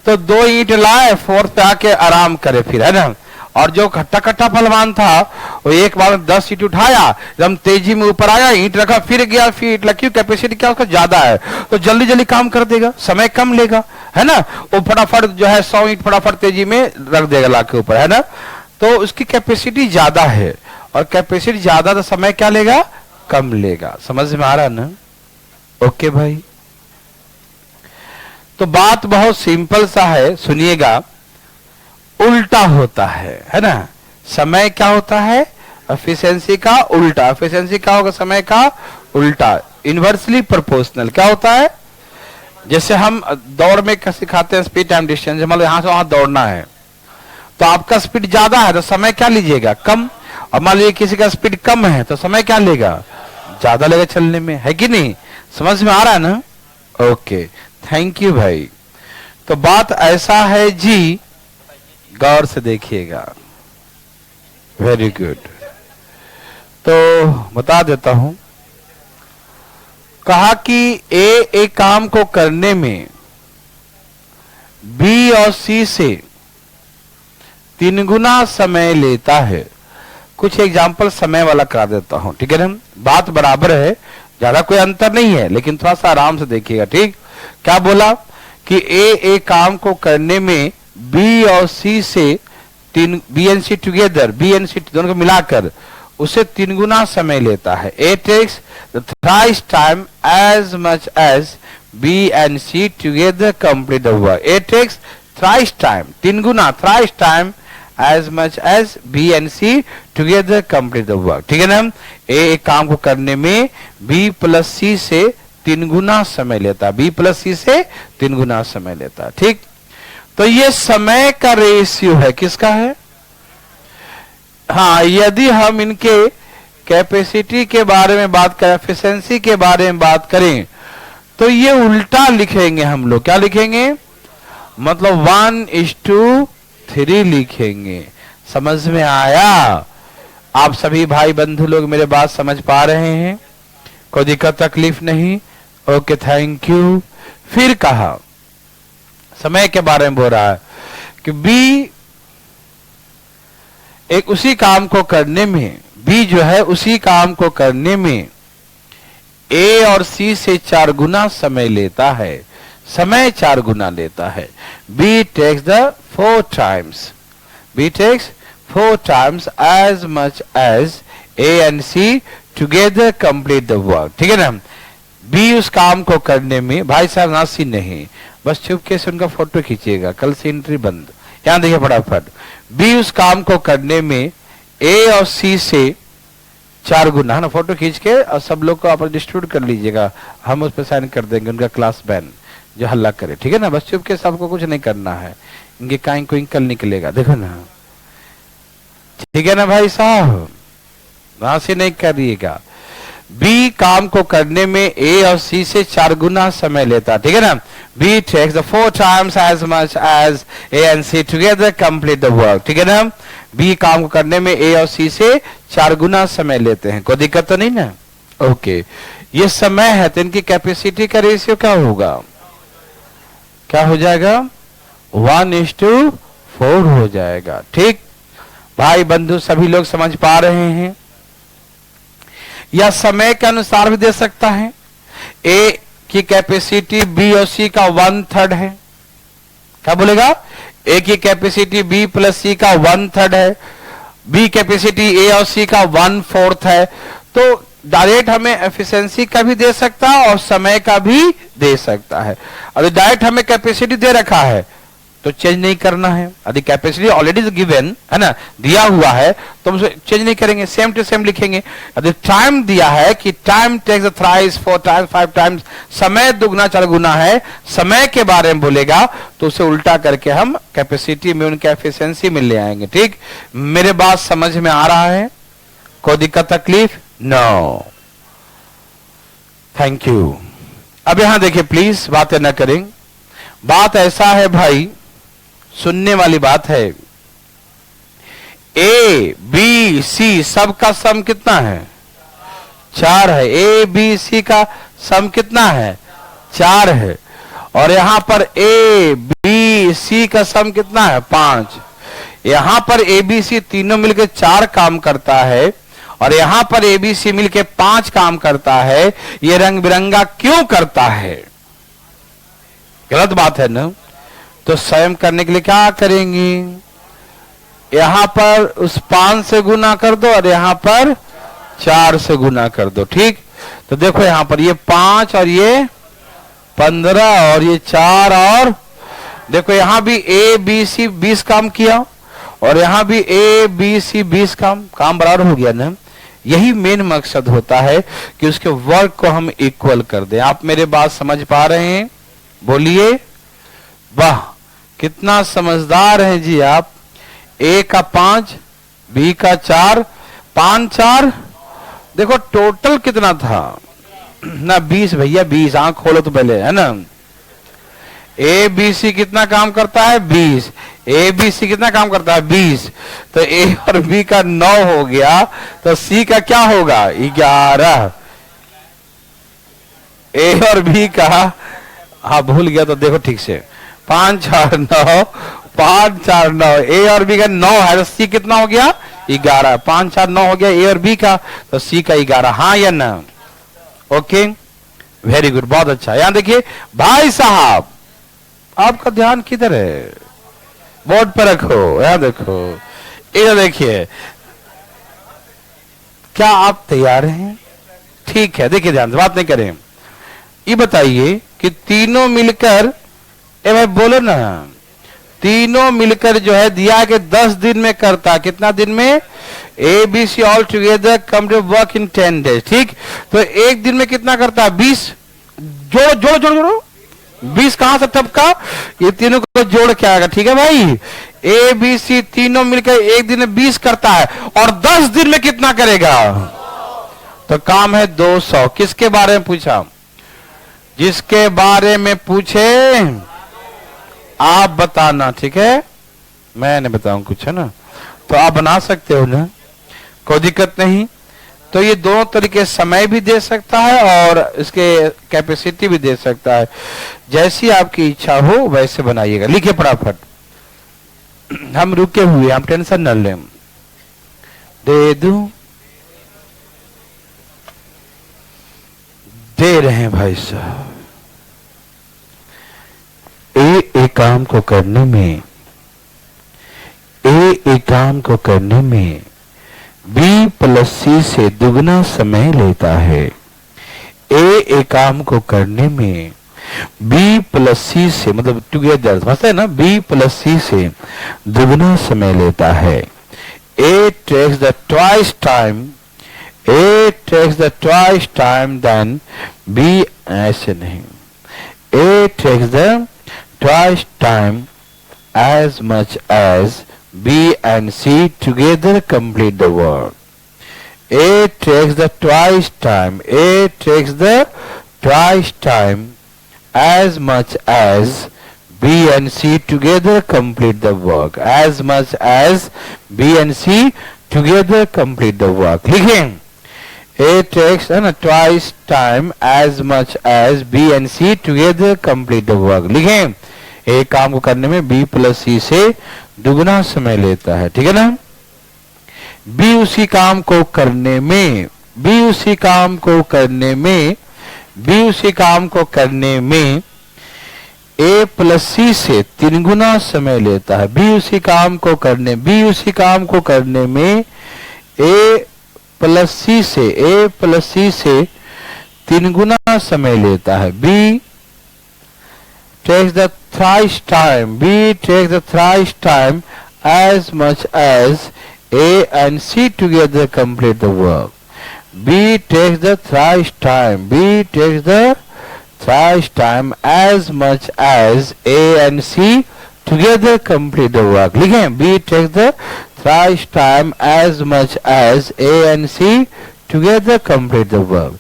तो 2 ईंट लाए, 4th पे आके आराम करे फिर, है ना? और जो खट्टा कट्टा पहलवान था वो एक बार 10 ईंट उठाया, एकदम तेजी में ऊपर आया, ईंट रखा, फिर गया, फिर ईंट लगी। कैपेसिटी क्या उसका ज्यादा है, तो जल्दी जल्दी काम कर देगा, समय कम लेगा, है ना? वो फटाफट जो है 100 ईंट फटाफट तेजी में रख देगा लाके ऊपर, है ना? तो उसकी कैपेसिटी ज्यादा है, और कैपेसिटी ज्यादा तो समय क्या लेगा? कम लेगा। समझ में आ रहा ना? ओके भाई, तो बात बहुत सिंपल सा है, सुनिएगा। उल्टा होता है ना? समय क्या होता है? एफिशिएंसी का उल्टा। एफिशिएंसी क्या होगा? समय का उल्टा, इनवर्सली प्रोपोर्शनल। क्या होता है? जैसे हम दौड़ में सिखाते हैं स्पीड टाइम डिस्टेंस, मतलब यहां से वहां दौड़ना है, तो आपका स्पीड ज्यादा है तो समय क्या लीजिएगा? कम। और मान लीजिए किसी का स्पीड कम है तो समय क्या लेगा? ज्यादा लेगा चलने में, है कि नहीं? समझ में आ रहा है ना? ओके, थैंक यू भाई। तो बात ऐसा है जी, गौर से देखिएगा, वेरी गुड। तो बता देता हूं, कहा कि एक काम को करने में बी और सी से 3 गुना समय लेता है। कुछ एग्जाम्पल समय वाला करा देता हूं, ठीक है ना? बात बराबर है, ज्यादा कोई अंतर नहीं है, लेकिन थोड़ा सा आराम से देखिएगा, ठीक? क्या बोला कि एक काम को करने में बी और सी से तीन, B and C together, B and C दोनों को मिलाकर उसे 3 गुना समय लेता है। A takes the thrice time as much as B and C together complete the work. A takes thrice time, 3 गुना, thrice time as much as B and C together complete the work. ठीक है ना? ए एक काम को करने में B plus सी से 3 गुना समय लेता है, बी प्लस सी से 3 गुना समय लेता है। ठीक, तो ये समय का रेशियो है, किसका है? हाँ, यदि हम इनके कैपेसिटी के बारे में बात करें, एफिशिएंसी के बारे में बात करें, तो ये उल्टा लिखेंगे हम लोग। क्या लिखेंगे? मतलब 1:3 लिखेंगे। समझ में आया? आप सभी भाई बंधु लोग मेरे बात समझ पा रहे हैं? कोई दिक्कत तकलीफ नहीं? Okay, thank you. फिर कहा समय के बारे में बोल रहा है कि बी एक उसी काम को करने में, बी जो है उसी काम को करने में ए और सी से 4 गुना समय लेता है, समय 4 गुना लेता है। B takes the 4 times, B takes 4 times as much as A and C together complete the work. ठीक है ना? बी उस काम को करने में, भाई साहब नासी नहीं, बस चुपके से उनका फोटो खींचिएगा, कल से एंट्री बंद। यहां देखिए फटाफट, बी उस काम को करने में ए और सी से 4 गुना, है ना? फोटो खींच के और सब लोग को आप डिस्ट्रीब्यूट कर लीजिएगा, हम उस पर साइन कर देंगे, उनका क्लास बैन जो हल्ला करे। ठीक है ना? बस चुपके सबको कुछ नहीं करना है, इनके काइन को कल निकलेगा, देखो ना। ठीक है ना भाई साहब? वहां से नहीं करिएगा। बी काम को करने में ए और सी से 4 गुना समय लेता। ठीक है ना? B takes the 4 times as much as A and C together complete the work. ठीक है ना? बी काम को करने में ए और सी से 4 गुना समय लेते हैं। कोई दिक्कत तो नहीं ना? ओके, ये समय है, तो इनकी कैपेसिटी का रेशियो क्या होगा? क्या हो जाएगा? 1:4 हो जाएगा। ठीक, भाई बंधु सभी लोग समझ पा रहे हैं? या समय के अनुसार भी दे सकता है। ए की कैपेसिटी बी और सी का 1/3 है, क्या बोलेगा? ए की कैपेसिटी बी प्लस सी का 1/3 है, बी कैपेसिटी ए और सी का 1/4 है। तो डायरेक्ट हमें एफिशिएंसी का भी दे सकता है और समय का भी दे सकता है। अगर डायरेक्ट हमें कैपेसिटी दे रखा है तो चेंज नहीं करना है। यदि कैपेसिटी ऑलरेडी गिवन है ना, दिया हुआ है, तो हम उसे चेंज नहीं करेंगे, सेम टू सेम लिखेंगे। यदि टाइम दिया है कि time takes the thrice 4 times 5 times, समय 2 गुना 4 गुना है, समय के बारे में बोलेगा तो उसे उल्टा करके हम कैपेसिटी में उनके एफिशिएंसी में ले आएंगे। ठीक, मेरे बात समझ में आ रहा है? कोई दिक्कत तकलीफ? No, thank you. अब यहां देखिए प्लीज, बातें ना करें। बात ऐसा है भाई, सुनने वाली बात है। ए बी सी सबका सम कितना है? 4 है। ए बी सी का सम कितना है? 4 है। और यहां पर ए बी सी का सम कितना है? 5। यहां पर ए बी सी तीनों मिलकर 4 काम करता है और यहां पर ए बी सी मिलकर 5 काम करता है। ये रंग बिरंगा क्यों करता है? गलत बात है ना? तो स्वयं करने के लिए क्या करेंगे? यहां पर उस 5 से गुना कर दो और यहां पर 4 से गुना कर दो। ठीक, तो देखो यहां पर ये 5 और ये 15 और ये 4 और देखो यहां भी ए बी सी 20 काम किया और यहां भी ए बी सी 20 काम बराबर हो गया ना। यही मेन मकसद होता है कि उसके वर्क को हम इक्वल कर दें। आप मेरे बात समझ पा रहे हैं? बोलिए वाह, कितना समझदार हैं जी आप। ए का 5, बी का 4, 5 4 देखो टोटल कितना था ना? 20 भैया, 20। आंख खोलो तो पहले, है ना? ए बी सी कितना काम करता है? 20। ए बी सी कितना काम करता है? 20। तो ए और बी का 9 हो गया, तो सी का क्या होगा? 11। ए और बी का, हाँ भूल गया तो देखो ठीक से, 5 4 9, 5 4 9। ए और बी का 9 है तो सी कितना हो गया? 11। 5 4 9 हो गया ए और बी का, तो सी का 11। हाँ या ना? ओके, वेरी गुड, बहुत अच्छा। यहां देखिए भाई साहब, आपका ध्यान किधर है? बोर्ड पर रखो, यहां देखो, इधर देखिए। क्या आप तैयार हैं? ठीक है, देखिए ध्यान से, बात नहीं करें। ये बताइए कि तीनों मिलकर, ए भाई बोलो ना, तीनों मिलकर जो है दिया कि 10 दिन में करता, कितना दिन में? A B C all together come to work in 10 days. ठीक, तो एक दिन में कितना करता है? 20। जोड़ो जोड़ो जोड़ो जोड़ो, 20 कहां से टपका? ये तीनों को जोड़ के आएगा। ठीक है भाई, ए बी सी तीनों मिलकर एक दिन में 20 करता है, और 10 दिन में कितना करेगा? तो काम है 200। किसके बारे में पूछा? जिसके बारे में पूछे आप बताना, ठीक है? मैं नहीं बताऊं कुछ, है ना? तो आप बना सकते हो ना, कोई दिक्कत नहीं। तो ये दोनों तरीके, समय भी दे सकता है और इसके कैपेसिटी भी दे सकता है। जैसी आपकी इच्छा हो वैसे बनाइएगा। लिखिए फटाफट, हम रुके हुए, हम टेंशन न लें। दे दूं, दे रहे हैं भाई साहब। एक काम को करने में, एक काम को करने में बी प्लस सी से दुगना समय लेता है। एक काम को करने में बी प्लस सी से, मतलब टुगेदर, समझते हैं ना? बी प्लस सी से दुगना समय लेता है। A takes the twice time, A takes the twice time then B, ऐसे नहीं, A takes the twice time as much as B and C together complete the work. A takes the twice time, A takes the twice time as much as B and C together complete the work. As much as B and C together complete the work. लिखें, A takes twice time as much as B and C together complete the work. लिखें, एक काम को करने में B plus सी से दुगना समय लेता है। ठीक है ना? B उसी काम को करने में, B उसी काम को करने में, B उसी काम को करने में A प्लस सी से 3 गुना समय लेता है। B उसी काम को करने, B उसी काम को करने में A प्लस सी से, A प्लस सी से 3 गुना समय लेता है। B takes the thrice time, B takes the thrice time as much as A and C together complete the work. B takes the thrice time, B takes the thrice time as much as A and C together complete the work. लिखें, B takes the thrice time as much as A and C together complete the work.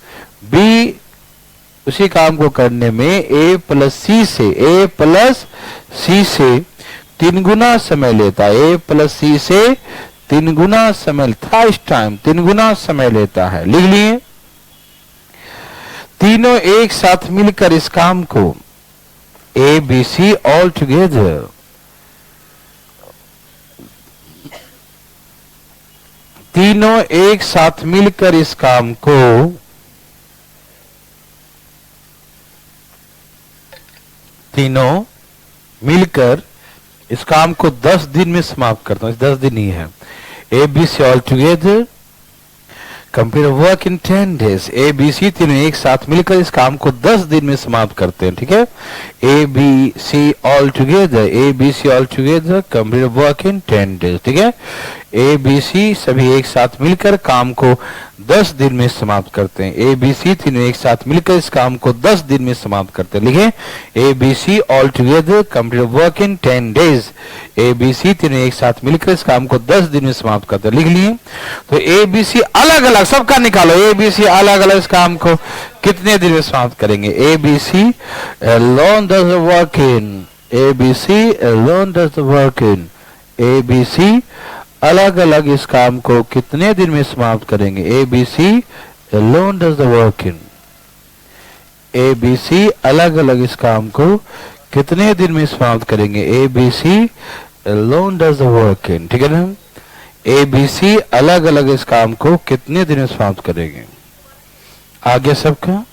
B उसी काम को करने में A plus सी से, A plus सी से 3 गुना समय लेता है। A प्लस सी से 3 गुना समय, थ्राइस टाइम 3 गुना समय लेता है। लिख लिए? तीनों एक साथ मिलकर इस काम को, A B C all together, तीनों एक साथ मिलकर इस काम को, तीनों मिलकर इस काम को 10 दिन में समाप्त करता हूं। 10 दिन ही है। A B C all together complete work in 10 days. A B C तीनों एक साथ मिलकर इस काम को 10 दिन में समाप्त करते हैं। ठीक है? A B C all together, A B C all together complete work in 10 days. ठीक है? ए बी सी सभी एक साथ मिलकर काम को 10 दिन में समाप्त करते हैं। ए बी सी तीनों एक साथ मिलकर इस काम को 10 दिन में समाप्त करते हैं। लिखें, A B C all together complete work in 10 days. A B C तीनों एक साथ मिलकर इस काम को 10 दिन में समाप्त करते हैं। लिख लिए? तो ए बी सी अलग अलग सबका निकालो। ए बी सी अलग अलग इस काम को कितने दिन में समाप्त करेंगे? A B C alone does the work in, A B C alone does the work in, A B C अलग अलग इस काम को कितने दिन में समाप्त करेंगे? A B C alone does the work in, A B C अलग अलग इस काम को कितने दिन में समाप्त करेंगे? A B C alone does the work in। ठीक है ना? ए बी सी अलग अलग इस काम को कितने दिन में समाप्त करेंगे? आगे सबका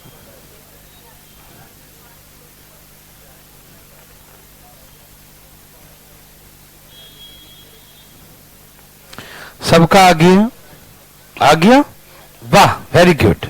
सबका आ गया? आ गया? वाह, वेरी गुड।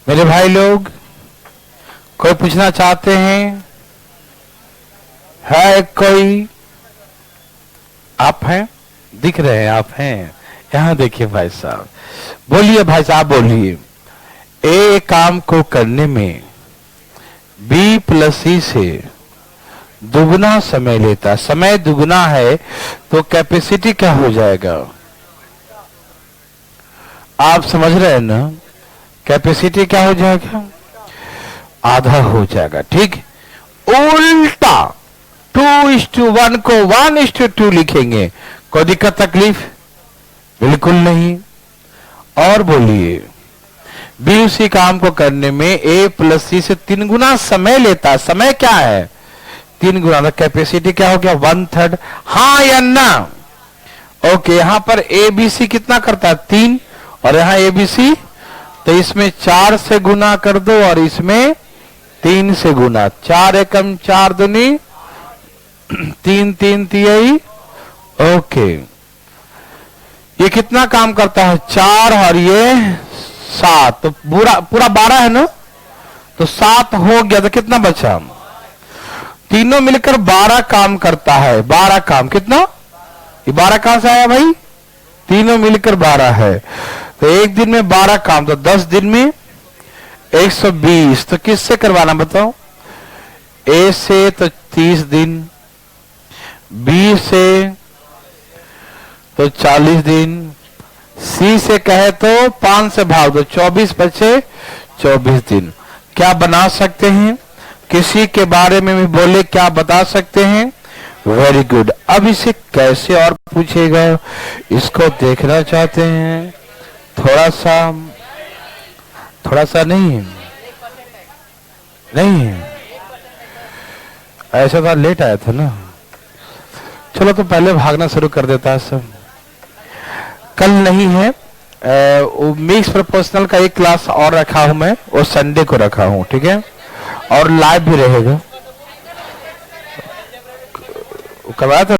मेरे भाई लोग, कोई पूछना चाहते हैं? है कोई? आप हैं? दिख रहे हैं, आप हैं। यहां देखिए भाई साहब, बोलिए भाई साहब, बोलिए। ए काम को करने में बी प्लस सी से दुगना समय लेता। समय दुगना है तो कैपेसिटी क्या हो जाएगा? आप समझ रहे हैं ना? कैपेसिटी क्या हो जाएगा? आधा हो जाएगा। ठीक, उल्टा 2:1 को 1:2 लिखेंगे, कोई दिक्कत तकलीफ? बिल्कुल नहीं। और बोलिए, बी उसी काम को करने में ए प्लस सी से 3 गुना समय लेता। समय क्या है? 3 गुना। तो कैपेसिटी क्या हो गया? 1/3। हाँ या ना? ओके, यहां पर ए बी सी कितना करता है? 3। और यहां ए बी सी, तो इसमें 4 से गुना कर दो और इसमें 3 से गुना। 4 एकम 4 दूनी 3 3 तिहाई। ओके, ये कितना काम करता है? 4 और ये 7, तो पूरा 12 है ना? तो 7 हो गया, तो कितना बचा? तीनों मिलकर 12 काम करता है। 12 काम कितना? ये 12 कहां से आया भाई? तीनों मिलकर 12 है। तो एक दिन में 12 काम, तो 10 दिन में 120। तो किससे करवाना बताओ? ए से तो 30 दिन, बी से तो 40 दिन, सी से कहे तो 5 से भाग दो, 24 बचे 24 दिन। क्या बना सकते हैं? किसी के बारे में भी बोले, क्या बता सकते हैं? Very good. अब इसे कैसे और पूछेगा, इसको देखना चाहते हैं। थोड़ा सा नहीं ऐसा था, लेट आया था ना। चलो तो पहले भागना शुरू कर देता है सब। कल नहीं है, मिक्स प्रोपोर्शनल का एक क्लास और रखा हूं मैं, और संडे को रखा हूं, ठीक है? और लाइव भी रहेगा। करवाया था